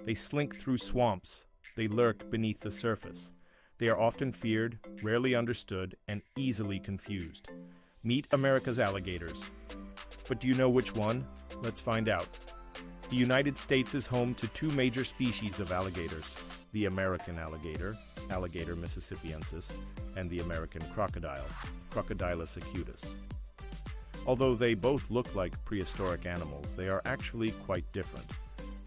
They slink through swamps. They lurk beneath the surface. They are often feared, rarely understood, and easily confused. Meet America's alligators. But do you know which one? Let's find out. The United States is home to two major species of alligators: the American alligator, Alligator mississippiensis, and the American crocodile, Crocodilus acutus. Although they both look like prehistoric animals, they are actually quite different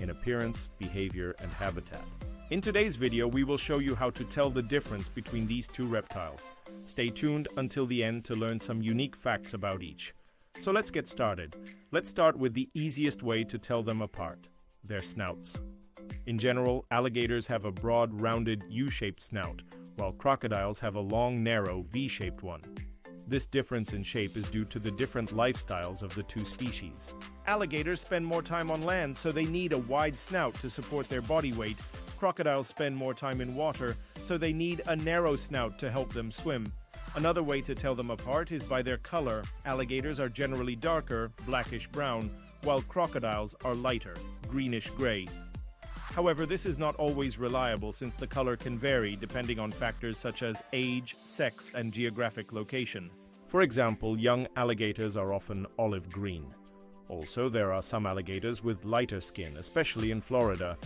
in appearance, behavior, and habitat. In today's video, we will show you how to tell the difference between these two reptiles. Stay tuned until the end to learn some unique facts about each. So let's get started. Let's start with the easiest way to tell them apart: their snouts. In general, alligators have a broad, rounded, U-shaped snout, while crocodiles have a long, narrow, V-shaped one. This difference in shape is due to the different lifestyles of the two species. Alligators spend more time on land, so they need a wide snout to support their body weight. Crocodiles spend more time in water, so they need a narrow snout to help them swim. Another way to tell them apart is by their color. Alligators are generally darker, blackish-brown, while crocodiles are lighter, greenish-gray. However, this is not always reliable since the color can vary depending on factors such as age, sex, and geographic location. For example, young alligators are often olive green. Also, there are some alligators with lighter skin, especially in Florida.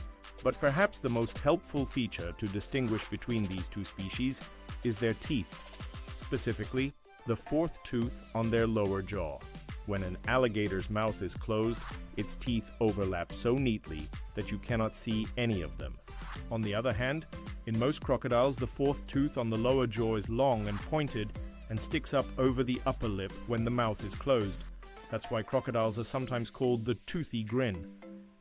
But perhaps the most helpful feature to distinguish between these two species is their teeth. Specifically, the fourth tooth on their lower jaw. When an alligator's mouth is closed, its teeth overlap so neatly that you cannot see any of them. On the other hand, in most crocodiles, the fourth tooth on the lower jaw is long and pointed and sticks up over the upper lip when the mouth is closed. That's why crocodiles are sometimes called the toothy grin.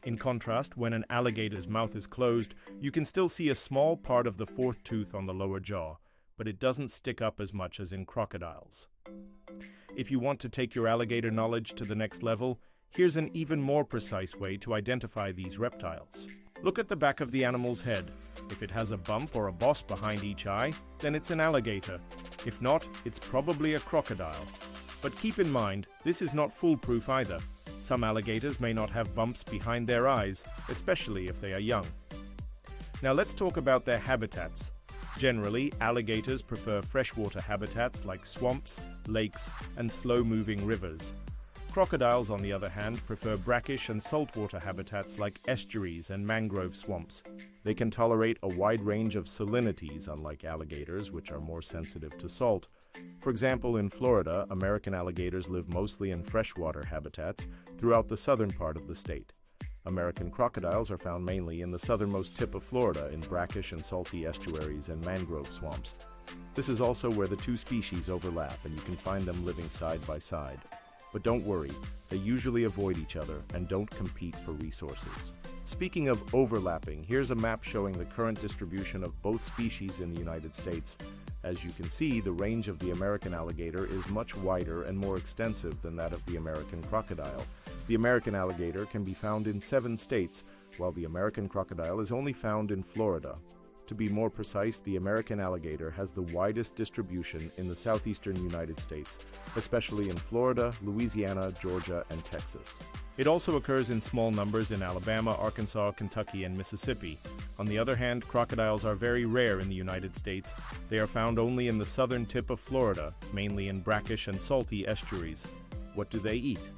In contrast, when an alligator's mouth is closed, you can still see a small part of the fourth tooth on the lower jaw, but it doesn't stick up as much as in crocodiles. If you want to take your alligator knowledge to the next level, here's an even more precise way to identify these reptiles. Look at the back of the animal's head. If it has a bump or a boss behind each eye, then it's an alligator. If not, it's probably a crocodile. But keep in mind, this is not foolproof either. Some alligators may not have bumps behind their eyes, especially if they are young. Now let's talk about their habitats. Generally, alligators prefer freshwater habitats like swamps, lakes, and slow-moving rivers. Crocodiles, on the other hand, prefer brackish and saltwater habitats like estuaries and mangrove swamps. They can tolerate a wide range of salinities, unlike alligators, which are more sensitive to salt. For example, in Florida, American alligators live mostly in freshwater habitats throughout the southern part of the state. American crocodiles are found mainly in the southernmost tip of Florida in brackish and salty estuaries and mangrove swamps. This is also where the two species overlap, and you can find them living side by side. But don't worry, they usually avoid each other and don't compete for resources. Speaking of overlapping, here's a map showing the current distribution of both species in the United States. As you can see, the range of the American alligator is much wider and more extensive than that of the American crocodile. The American alligator can be found in 7 states, while the American crocodile is only found in Florida. To be more precise, the American alligator has the widest distribution in the southeastern United States, especially in Florida, Louisiana, Georgia, and Texas. It also occurs in small numbers in Alabama, Arkansas, Kentucky, and Mississippi. On the other hand, crocodiles are very rare in the United States. They are found only in the southern tip of Florida, mainly in brackish and salty estuaries. What do they eat?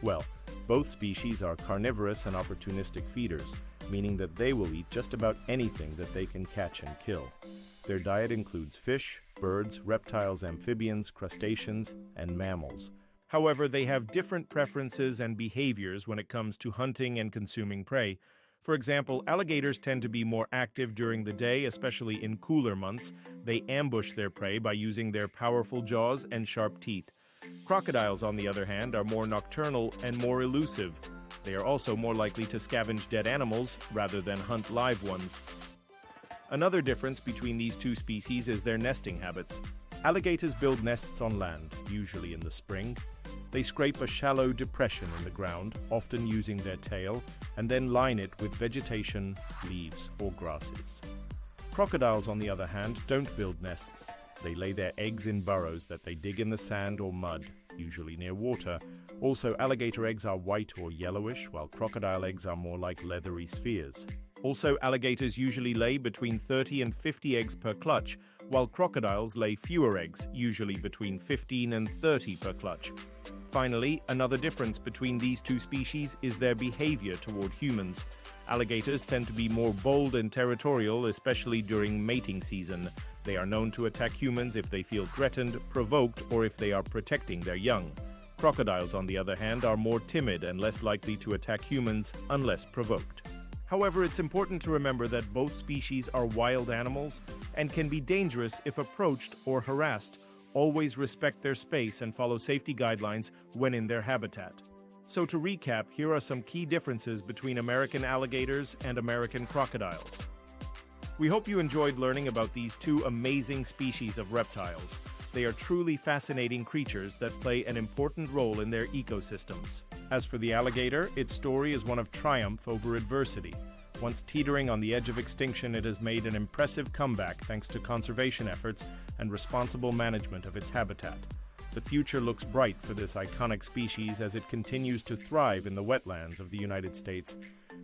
Well, both species are carnivorous and opportunistic feeders, meaning that they will eat just about anything that they can catch and kill. Their diet includes fish, birds, reptiles, amphibians, crustaceans, and mammals. However, they have different preferences and behaviors when it comes to hunting and consuming prey. For example, alligators tend to be more active during the day, especially in cooler months. They ambush their prey by using their powerful jaws and sharp teeth. Crocodiles, on the other hand, are more nocturnal and more elusive. They are also more likely to scavenge dead animals rather than hunt live ones. Another difference between these two species is their nesting habits. Alligators build nests on land, usually in the spring. They scrape a shallow depression in the ground, often using their tail, and then line it with vegetation, leaves, or grasses. Crocodiles, on the other hand, don't build nests. They lay their eggs in burrows that they dig in the sand or mud, usually near water. Also, alligator eggs are white or yellowish, while crocodile eggs are more like leathery spheres. Also, alligators usually lay between 30 and 50 eggs per clutch, while crocodiles lay fewer eggs, usually between 15 and 30 per clutch. Finally, another difference between these two species is their behavior toward humans. Alligators tend to be more bold and territorial, especially during mating season. They are known to attack humans if they feel threatened, provoked, or if they are protecting their young. Crocodiles, on the other hand, are more timid and less likely to attack humans unless provoked. However, it's important to remember that both species are wild animals and can be dangerous if approached or harassed. Always respect their space and follow safety guidelines when in their habitat. So to recap, here are some key differences between American alligators and American crocodiles. We hope you enjoyed learning about these two amazing species of reptiles. They are truly fascinating creatures that play an important role in their ecosystems. As for the alligator, its story is one of triumph over adversity. Once teetering on the edge of extinction, it has made an impressive comeback thanks to conservation efforts and responsible management of its habitat. The future looks bright for this iconic species as it continues to thrive in the wetlands of the United States.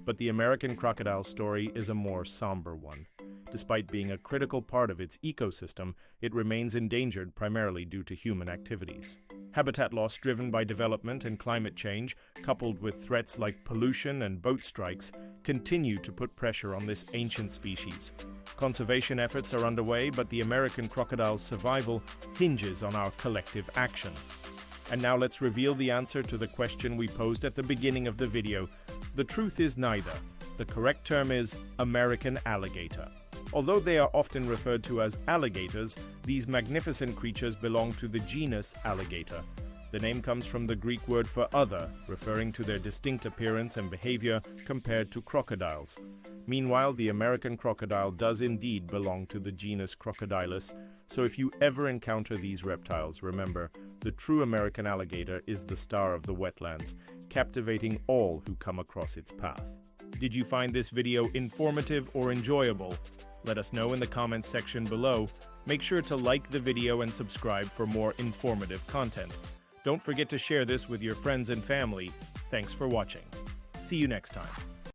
But the American crocodile story is a more somber one. Despite being a critical part of its ecosystem, it remains endangered primarily due to human activities. Habitat loss driven by development and climate change, coupled with threats like pollution and boat strikes, continue to put pressure on this ancient species. Conservation efforts are underway, but the American crocodile's survival hinges on our collective action. And now let's reveal the answer to the question we posed at the beginning of the video. The truth is neither. The correct term is American alligator. Although they are often referred to as alligators, these magnificent creatures belong to the genus Alligator. The name comes from the Greek word for other, referring to their distinct appearance and behavior compared to crocodiles. Meanwhile, the American crocodile does indeed belong to the genus Crocodilus, so if you ever encounter these reptiles, remember, the true American alligator is the star of the wetlands, captivating all who come across its path. Did you find this video informative or enjoyable? Let us know in the comments section below. Make sure to like the video and subscribe for more informative content. Don't forget to share this with your friends and family. Thanks for watching. See you next time.